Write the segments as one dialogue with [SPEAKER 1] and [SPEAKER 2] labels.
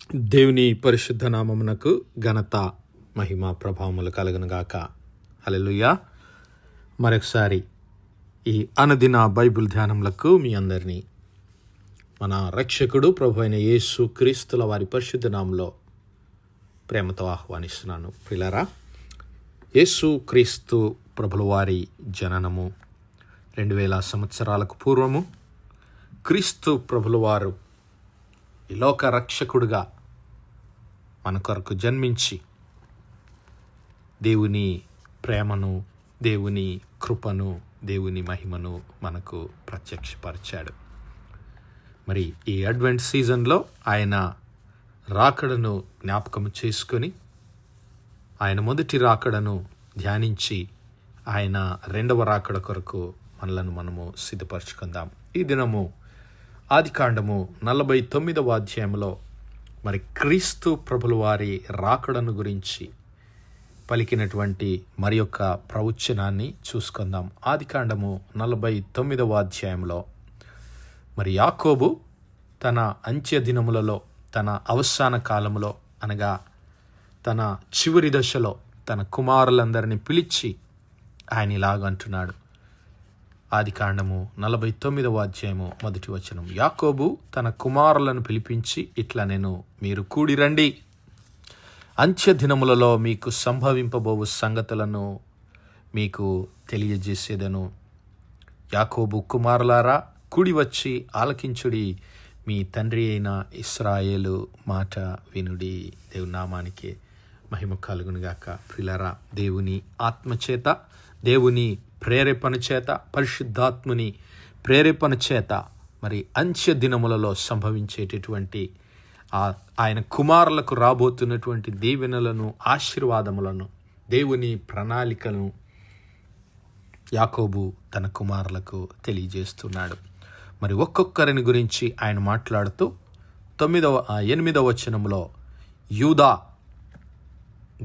[SPEAKER 1] దేవుని పరిశుద్ధ నామమునకు ఘనత మహిమ ప్రభావములు కలుగునుగాక. హల్లెలూయా. మరొకసారి ఈ అనుదిన బైబిల్ ధ్యానములకు మీ అందరినీ మన రక్షకుడు ప్రభు అయిన యేసు క్రీస్తుల వారి పరిశుద్ధ నామంలో ప్రేమతో ఆహ్వానిస్తున్నాను. ప్రియులారా, యేసు క్రీస్తు ప్రభుల వారి జననము 2000 సంవత్సరాలకు పూర్వము క్రీస్తు ప్రభుల వారు ఈ లోక రక్షకుడుగా మన కొరకు జన్మించి దేవుని ప్రేమను, దేవుని కృపను, దేవుని మహిమను మనకు ప్రత్యక్షపరిచాడు. మరి ఈ అడ్వెంట్ సీజన్లో ఆయన రాకడను జ్ఞాపకం చేసుకొని ఆయన మొదటి రాకడను ధ్యానించి ఆయన రెండవ రాకడ కొరకు మనము సిద్ధపరచుకుందాం. ఈ దినము ఆదికాండము 49వ అధ్యాయంలో మరి క్రీస్తు ప్రభుల వారి రాకడను గురించి పలికినటువంటి మరి యొక్క ప్రవచనాన్ని చూసుకుందాం. ఆదికాండము 49వ అధ్యాయంలో మరి యాకోబు తన అంత్య దినములలో, తన అవసాన కాలములో, అనగా తన చివరి దశలో తన కుమారులందరినీ పిలిచి ఆయన ఇలాగంటున్నాడు. ఆదికాండము 49వ అధ్యాయము 1వ వచనం. యాకోబు తన కుమారులను పిలిపించి ఇట్లా నేను, మీరు కూడి రండి, అంత్య దినములలో మీకు సంభవింపబోవు సంగతులను మీకు తెలియజేసేదను. యాకోబు కుమారులారా, కూడి వచ్చి ఆలకించుడి, మీ తండ్రి అయిన ఇశ్రాయేలు మాట వినుడి. దేవుని నామానికి మహిమ కలుగునుగాక. ప్రియులారా, దేవుని ఆత్మచేత, దేవుని ప్రేరేపణ చేత, పరిశుద్ధాత్ముని ప్రేరేపణ చేత మరి అంత్య దినములలో సంభవించేటటువంటి ఆయన కుమారులకు రాబోతున్నటువంటి దీవెనలను, ఆశీర్వాదములను, దేవుని ప్రణాళికను యాకోబు తన కుమారులకు తెలియజేస్తున్నాడు. మరి ఒక్కొక్కరిని గురించి ఆయన మాట్లాడుతూ 8వ వచనంలో యూదా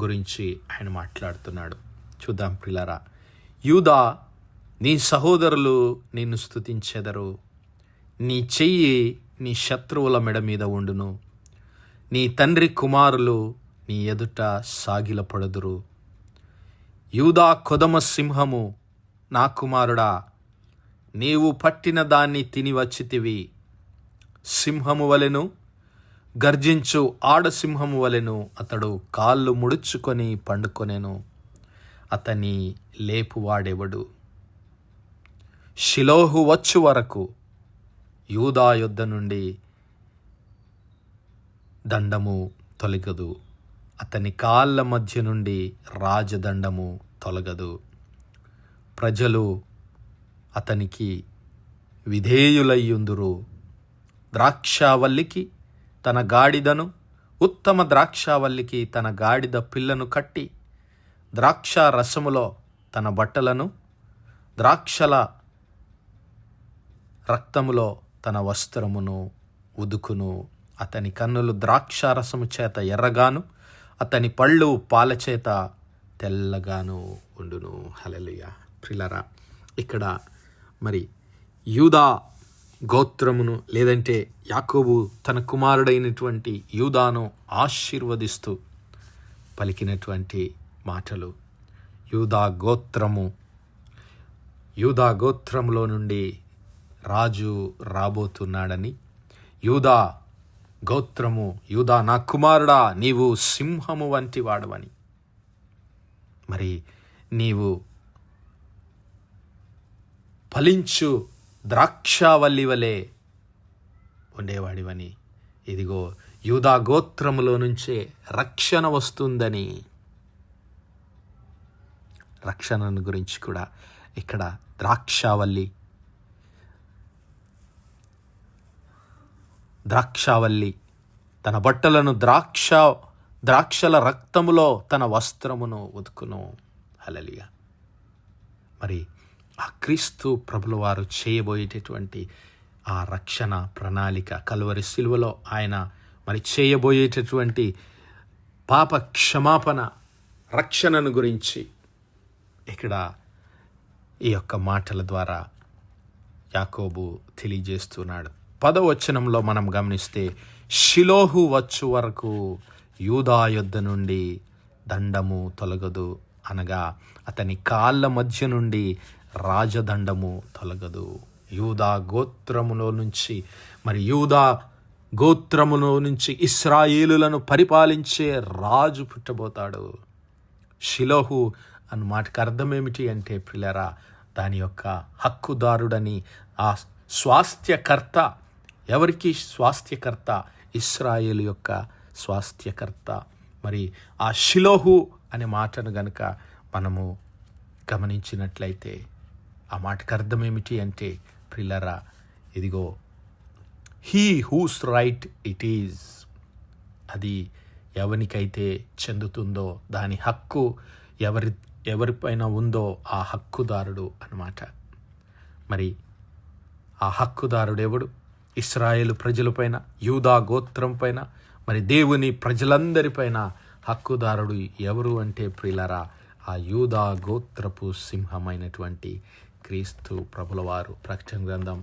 [SPEAKER 1] గురించి ఆయన మాట్లాడుతున్నాడు. చూద్దాం ప్రియులారా. యూదా, నీ సహోదరులు నిన్ను స్తుతించెదరు, నీ చెయ్యి నీ శత్రువుల మెడ మీద ఉండును, నీ తండ్రి కుమారులు నీ ఎదుట సాగిలపడుదురు. యూదా కొదమ సింహము, నా కుమారుడా, నీవు పట్టిన దాన్ని తిని వచ్చితివి. సింహము వలెను, గర్జించు ఆడసింహము వలెను అతడు కాళ్ళు ముడుచుకొని పండుకొనెను. అతని లేపువాడెవడు? షిలోహు వచ్చు వరకు యూదా యొద్ద నుండి దండము తొలగదు, అతని కాళ్ళ మధ్య నుండి రాజదండము తొలగదు. ప్రజలు అతనికి విధేయులయ్యుందురు. ద్రాక్షావల్లికి తన గాడిదను, ఉత్తమ ద్రాక్షావల్లికి తన గాడిద పిల్లను కట్టి, ద్రాక్ష రసములో తన బట్టలను, ద్రాక్షల రక్తములో తన వస్త్రమును ఉదుకును. అతని కన్నులు ద్రాక్షారసము చేత ఎర్రగాను, అతని పళ్ళు పాల చేత తెల్లగాను ఉండును. హల్లెలూయా. ప్రియులారా, ఇక్కడ మరి యూదా గోత్రమును, లేదంటే యాకోబు తన కుమారుడైనటువంటి యూదాను ఆశీర్వదిస్తూ పలికినటువంటి మాటలు. యూదా గోత్రములో నుండి రాజు రాబోతున్నాడని, యూదా గోత్రము, యూదా నా కుమారుడా, నీవు సింహము వంటి వాడవని, మరి నీవు ఫలించు ద్రాక్షావల్లి వలె ఉండేవాడివని, ఇదిగో యూదా గోత్రములో నుంచే రక్షణ వస్తుందని, రక్షణను గురించి కూడా ఇక్కడ ద్రాక్షావల్లి తన బట్టలను ద్రాక్షల రక్తములో తన వస్త్రమును ఉతుకును. హల్లెలూయా. మరి ఆ క్రీస్తు ప్రభుల వారు చేయబోయేటటువంటి ఆ రక్షణ ప్రణాళిక, కల్వరి శిలువలో ఆయన మరి చేయబోయేటటువంటి పాప క్షమాపణ, రక్షణను గురించి ఇక్కడ ఈ యొక్క మాటల ద్వారా యాకోబు తెలియజేస్తున్నాడు. 10వ వచనంలో మనం గమనిస్తే, షిలోహు వచ్చు వరకు యూదా యొద్ద నుండి దండము తొలగదు, అనగా అతని కాళ్ళ మధ్య నుండి రాజదండము తొలగదు. యూదా గోత్రములో నుంచి యూదా గోత్రములో నుంచి ఇశ్రాయేలులను పరిపాలించే రాజు పుట్టబోతాడు. షిలోహు అన్న మాటకు అర్థం ఏమిటి అంటే ప్రియులారా, దాని యొక్క హక్కుదారుడని, ఆ స్వాస్థ్యకర్త. ఎవరికి స్వాస్థ్యకర్త? ఇశ్రాయేలు యొక్క స్వాస్థ్యకర్త. ఆ షిలోహు అనే మాటను గనుక మనము గమనించినట్లయితే ఆ మాటకు అర్థం ఏమిటి అంటే ప్రియులారా, ఇదిగో he whose right it is, అది ఎవరికైతే చెందుతుందో, దాని హక్కు ఎవరిపైన ఉందో ఆ హక్కుదారుడు అన్నమాట. ఆ హక్కుదారుడు ఎవడు? ఇశ్రాయేలు ప్రజలపైన, యూదా గోత్రం పైన, దేవుని ప్రజలందరిపైన హక్కుదారుడు ఎవరు అంటే ప్రియులారా, ఆ యూదా గోత్రపు సింహమైనటువంటి క్రీస్తు ప్రభుల వారు. ప్రకటన గ్రంథం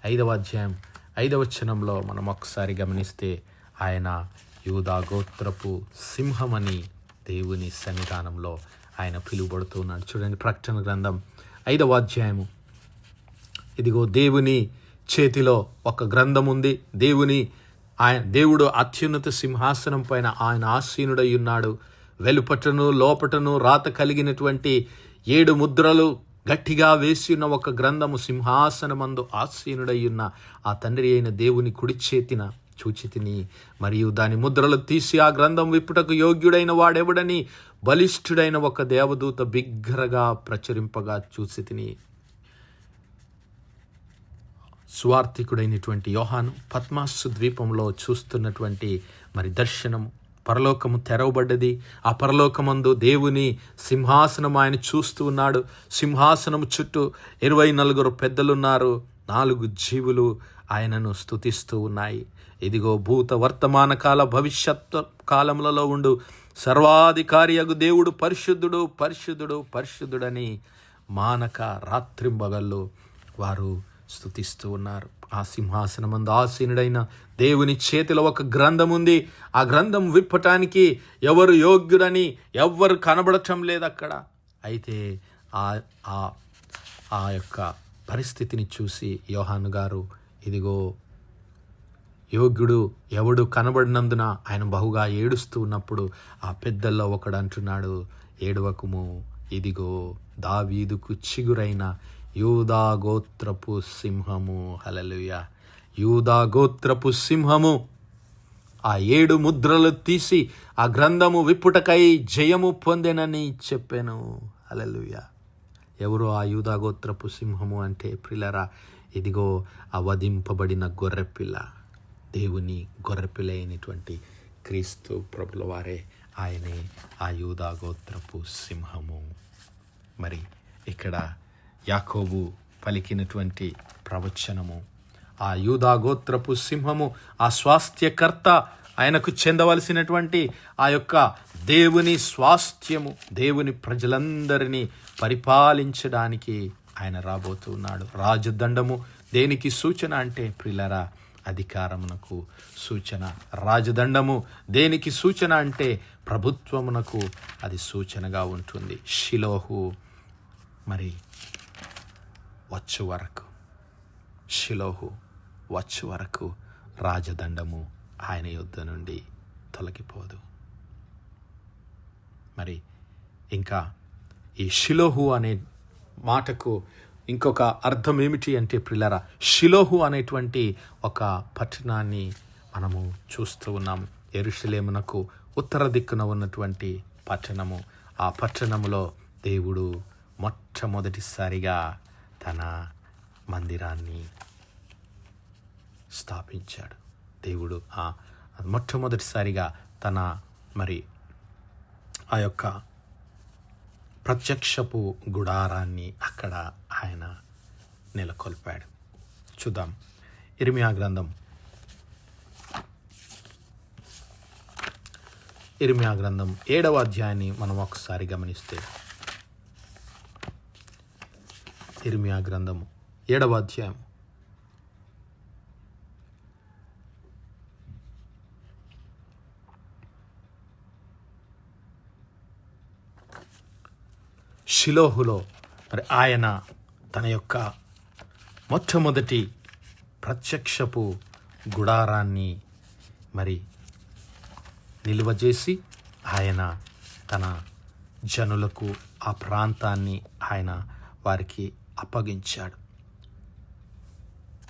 [SPEAKER 1] 5వ అధ్యాయం 5వ వచనంలో మనం ఒకసారి గమనిస్తే ఆయన యూదా గోత్రపు సింహమని దేవుని సన్నిధానంలో ఆయన పిలువబడుతున్నాడు. చూడండి, ప్రకటన గ్రంథం 5వ అధ్యాయము. ఇదిగో దేవుని చేతిలో ఒక గ్రంథం ఉంది. దేవుడు అత్యున్నత సింహాసనం పైన ఆయన ఆసీనుడై ఉన్నాడు. వెలుపటను లోపటను రాత కలిగినటువంటి 7 ముద్రలు గట్టిగా వేసి ఉన్న ఒక గ్రంథము సింహాసనమందు ఆసీనుడై ఉన్న ఆ తండ్రి అయిన దేవుని కుడి చేతిన చూచితిని. మరియు దాని ముద్రలు తీసి ఆ గ్రంథం విప్పుటకు యోగ్యుడైన వాడెవడని బలిష్ఠుడైన ఒక దేవదూత బిగ్గరగా ప్రచురింపగా చూచితిని. సువార్తికుడైనటువంటి యోహాను పద్మాసు ద్వీపంలో చూస్తున్నటువంటి దర్శనము, పరలోకము తెరవబడ్డది. ఆ పరలోకమందు దేవుని సింహాసనం ఆయన చూస్తూ ఉన్నాడు. సింహాసనము చుట్టూ 24 పెద్దలున్నారు. 4 జీవులు ఆయనను స్తుతిస్తూ ఉన్నాయి. ఇదిగో భూత వర్తమాన కాల భవిష్యత్ కాలములలో ఉండు సర్వాధికారియగు దేవుడు పరిశుద్ధుడు, పరిశుద్ధుడు, పరిశుద్ధుడని మానక రాత్రింబగళ్ళు వారు స్తుతిస్తూ ఉన్నారు. ఆ సింహాసనమందు ఆసీనుడైన దేవుని చేతిలో ఒక గ్రంథం ఉంది. ఆ గ్రంథం విప్పటానికి ఎవరు యోగ్యుడని ఎవ్వరు కనబడటం లేదు అక్కడ. అయితే ఆ యొక్క పరిస్థితిని చూసి యోహాను గారు, ఇదిగో యోగ్యుడు ఎవడు కనబడినందున ఆయన బహుగా ఏడుస్తూ ఉన్నప్పుడు ఆ పెద్దల్లో ఒకడు అంటున్నాడు, ఏడవకుము, ఇదిగో దావీదుకు చిగురైన యూదా గోత్రపు సింహము. హల్లెలూయా! యూదా గోత్రపు సింహము ఆ 7 ముద్రలు తీసి ఆ గ్రంథము విప్పుటకై జయము పొందెనని చెప్పాను. హల్లెలూయా! ఎవరు ఆ యూదా గోత్రపు సింహము అంటే ప్రియులారా, ఇదిగో ఆ వధింపబడిన గొర్రెపిల్ల, దేవుని గొర్రెపిల్ల అయినటువంటి క్రీస్తు ప్రభుల వారే. ఆయనే ఆ యూదా గోత్రపు సింహము. ఇక్కడ యాకోబు పలికినటువంటి ప్రవచనము, ఆ యూదా గోత్రపు సింహము, ఆ స్వాస్థ్యకర్త, ఆయనకు చెందవలసినటువంటి ఆ యొక్క దేవుని స్వాస్థ్యము, దేవుని ప్రజలందరినీ పరిపాలించడానికి ఆయన రాబోతున్నాడు. రాజదండము దేనికి సూచన అంటే ప్రియులారా, అధికారమునకు సూచన. రాజదండము దేనికి సూచన అంటే ప్రభుత్వమునకు అది సూచనగా ఉంటుంది. షిలోహు వచ్చు వరకు రాజదండము ఆయన యొద్ద నుండి తొలగిపోదు. ఇంకా ఈ షిలోహు అనే మాటకు ఇంకొక అర్థం ఏమిటి అంటే ప్రియులారా, షిలోహు అనేటువంటి ఒక పట్టణాన్ని మనము చూస్తూ ఉన్నాం. యెరూషలేమునకు ఉత్తర దిక్కున ఉన్నటువంటి పట్టణము. ఆ పట్టణములో దేవుడు మొట్టమొదటిసారిగా తన మందిరాన్ని స్థాపించాడు. దేవుడు మొట్టమొదటిసారిగా తన ఆ యొక్క ప్రత్యక్షపు గుడారాన్ని అక్కడ ఆయన నెలకొల్పాడు. చూద్దాం, ఇర్మియా గ్రంథం 7వ అధ్యాయాన్ని మనం ఒకసారి గమనిస్తే, ఇర్మియా గ్రంథం 7వ అధ్యాయం షిలోహులో మరి ఆయన తన యొక్క మొట్టమొదటి ప్రత్యక్షపు గుడారాన్ని మరి నిలువ చేసి ఆయన తన జనులకు ఆ ప్రాంతాన్ని ఆయన వారికి అప్పగించాడు.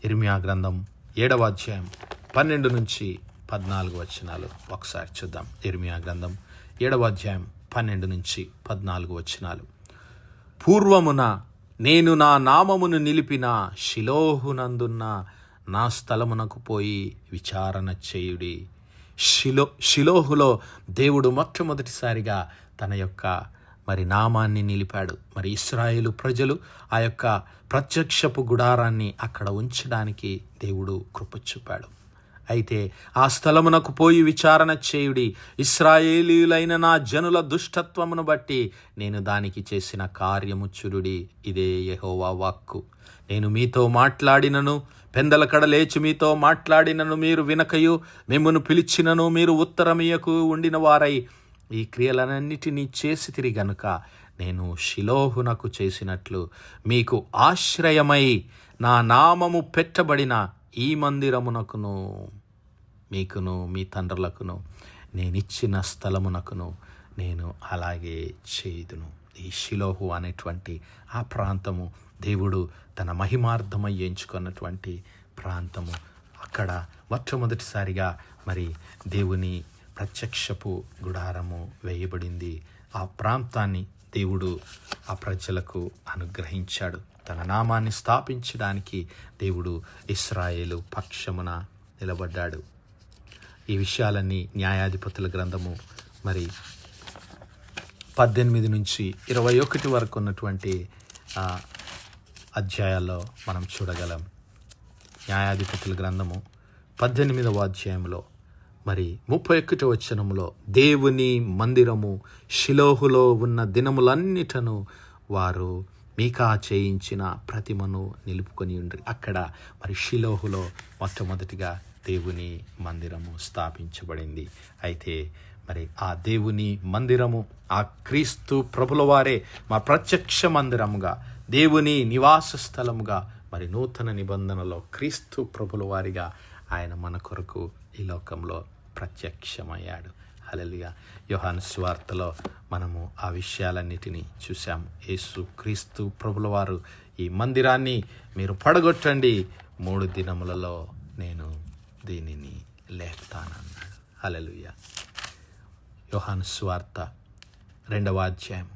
[SPEAKER 1] ఇర్మియా గ్రంథం 7వ అధ్యాయం 12 నుంచి 14 వచనాలు ఒకసారి చూద్దాం. ఇర్మియా గ్రంథం 7వ అధ్యాయం 12 నుంచి 14 వచనాలు. పూర్వమున నేను నా నామమును నిలిపిన షిలోహునందున్న నా స్థలమునకు పోయి విచారణ చేయుడి. షిలోహులో దేవుడు మొట్టమొదటిసారిగా తన యొక్క మరి నామాన్ని నిలిపాడు. మరి ఇశ్రాయేలు ప్రజలు ఆ యొక్క ప్రత్యక్షపు గుడారాన్ని అక్కడ ఉంచడానికి దేవుడు కృప చూపాడు. అయితే ఆ స్థలమునకు పోయి విచారణ చేయుడి, ఇశ్రాయేలీయులైన నా జనుల దుష్టత్వమును బట్టి నేను దానికి చేసిన కార్యము చూడుడి. ఇదే యెహోవా వాక్కు. నేను మీతో మాట్లాడినను, పెందల లేచి మీతో మాట్లాడినను మీరు వినకయు, మిమ్మును పిలిచినను మీరు ఉత్తరమియకు ఉండిన వారై ఈ క్రియలన్నిటినీ చేసితిరి గనుక నేను షిలోహునకు చేసినట్లు మీకు ఆశ్రయమై నా నామము పెట్టబడిన ఈ మందిరమునకును మీకును మీ తండ్రులకును నేనిచ్చిన స్థలమునకును నేను అలాగే చేయుదును. ఈ షిలోహు అనేటువంటి ఆ ప్రాంతము దేవుడు తన మహిమార్థమై ఎంచుకున్నటువంటి ప్రాంతము. అక్కడ మొట్టమొదటిసారిగా మరి దేవుని ప్రత్యక్షపు గుడారము వేయబడింది. ఆ ప్రాంతాన్ని దేవుడు ఆ ప్రజలకు అనుగ్రహించాడు. తన నామాన్ని స్థాపించడానికి దేవుడు ఇశ్రాయేలు పక్షమున నిలబడ్డాడు. ఈ విషయాలన్నీ న్యాయాధిపతుల గ్రంథము మరి 18 నుంచి 21 వరకు ఉన్నటువంటి అధ్యాయాల్లో మనం చూడగలం. న్యాయాధిపతుల గ్రంథము 18వ అధ్యాయంలో మరి 31వ వచనములో దేవుని మందిరము షిలోహులో ఉన్న దినములన్నిటను వారు మీకా చేయించిన ప్రతిమను నిలుపుకొని ఉండ్రి. అక్కడ మరి షిలోహులో మొట్టమొదటిగా దేవుని మందిరము స్థాపించబడింది. అయితే మరి ఆ దేవుని మందిరము ఆ క్రీస్తు ప్రభుల వారే మా ప్రత్యక్ష మందిరముగా, దేవుని నివాస స్థలముగా మరి నూతన నిబంధనలో క్రీస్తు ప్రభుల వారిగా ఆయన మన కొరకు ఈ లోకంలో ప్రత్యక్షమయ్యాడు. హల్లెలూయా. యోహాను సువార్తలో మనము ఆ విషయాలన్నిటినీ చూసాము. యేసు క్రీస్తు ప్రభుల వారు ఈ మందిరాన్ని మీరు పడగొట్టండి, 3 దినములలో నేను దీనిని లేపుతానన్నాడు. హల్లెలూయా. యోహాను సువార్త 2వ అధ్యాయం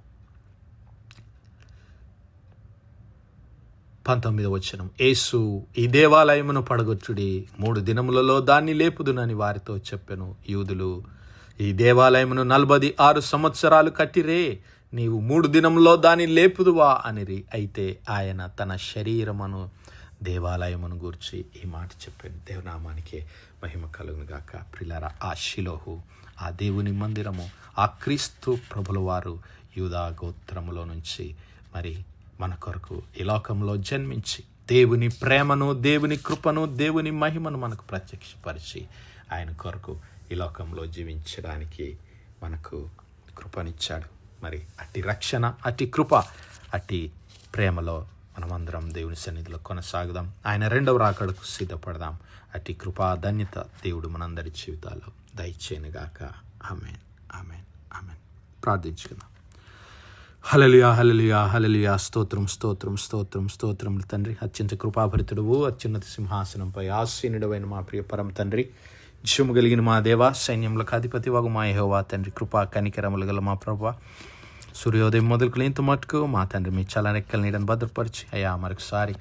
[SPEAKER 1] 19వ వచనం. యేసు ఈ దేవాలయమును పడగొట్టుడి, 3 దినములలో దాన్ని లేపుదునని వారితో చెప్పెను. యూదులు ఈ దేవాలయమును 46 సంవత్సరాలు కట్టిరే, నీవు 3 దినములో దాన్ని లేపుదువా అనిరి. అయితే ఆయన తన శరీరమును దేవాలయమును గూర్చి ఈ మాట చెప్పాను. దేవనామానికే మహిమ కలుగును గాక. ప్రియులారా, ఆ షిలోహు, ఆ దేవుని మందిరము, ఆ క్రీస్తు ప్రభుల వారు యూదా గోత్రములో నుంచి మరి మన కొరకు ఈ లోకంలో జన్మించి దేవుని ప్రేమను, దేవుని కృపను, దేవుని మహిమను మనకు ప్రత్యక్షపరిచి ఆయన కొరకు ఈ లోకంలో జీవించడానికి మనకు కృపనిచ్చాడు. మరి అట్టి రక్షణ, అట్టి కృప, అట్టి ప్రేమలో మనమందరం దేవుని సన్నిధిలో కొనసాగుదాం. ఆయన 2వ రాకడకు సిద్ధపడదాం. అట్టి కృపా ధన్యత దేవుడు మనందరి జీవితాల్లో దయచేయనుగాక. ఆమేన్, ఆమేన్, ఆమేన్. ప్రార్థించుకుందాం. హల్లెలూయా, హల్లెలూయా, హల్లెలూయా. స్తోత్రం, స్తోత్రం, స్తోత్రం, స్తోత్రం తండ్రి. అత్యంత కృపాభరితుడువు, అత్యున్నత సింహాసనంపై ఆసీనుడవైన మా ప్రియ పరమ తండ్రి, జీవము కలిగిన మా దేవా, సైన్యములకు అధిపతి వగు మా యెహోవా తండ్రి, కృపా కనికరములు గల మా ప్రభువా, సూర్యోదయం మొదలుకు ఇంత మట్టుకు మా తండ్రి మీ చల్లనెక్కల నీడను భద్రపరిచి అయ్యా మరొకసారి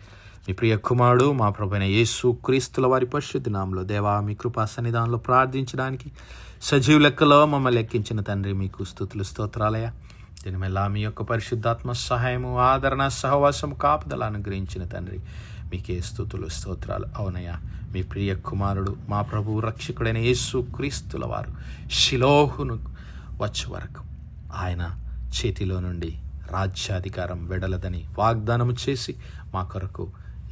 [SPEAKER 1] మీ ప్రియ కుమారుడు మా ప్రభువైన యేసు క్రీస్తుల వారి పరిశుద్ధ నామములో దేవా మీ కృపా సన్నిధానంలో ప్రార్థించడానికి సజీవ లెక్కలో మమ్మల్ని లెక్కించిన తండ్రి మీకు స్తుతులు, స్తోత్రాలయ. దీనిమెల్లా మీ యొక్క పరిశుద్ధాత్మ సహాయము, ఆదరణ, సహవాసం, కాపుదల అనుగ్రహించిన తండ్రి మీకే స్తుతులు, స్తోత్రాలు. అవునయ్యా, మీ ప్రియ కుమారుడు మా ప్రభువు రక్షకుడైన యేసు క్రీస్తుల వారు షిలోహును వచ్చే వరకు ఆయన చేతిలో నుండి రాజ్యాధికారం వెడలదని వాగ్దానము చేసి మా కొరకు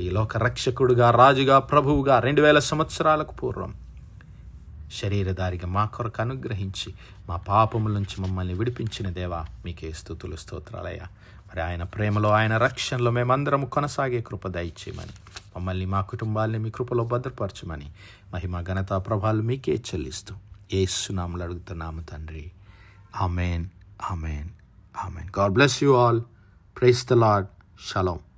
[SPEAKER 1] ఈ లోక రక్షకుడుగా, రాజుగా, ప్రభువుగా 2000 సంవత్సరాలకు పూర్వం శరీరధారిగా మా కొరకు అనుగ్రహించి మా పాపముల నుంచి మమ్మల్ని విడిపించిన దేవా మీకే స్తుతులు స్తోత్రాలయ్యా. మరి ఆయన ప్రేమలో ఆయన రక్షణలో మేమందరం కొనసాగే కృప దయచేయమని, మమ్మల్ని మా కుటుంబాలని మీ కృపలో భద్రపరచమని మహిమ ఘనత ప్రభావాలు మీకే చెల్లిస్తూ యేసు నామములో అడుగుతున్నాము తండ్రి. ఆమేన్, ఆమేన్, ఆమేన్. God bless you all. Praise the Lord. Shalom.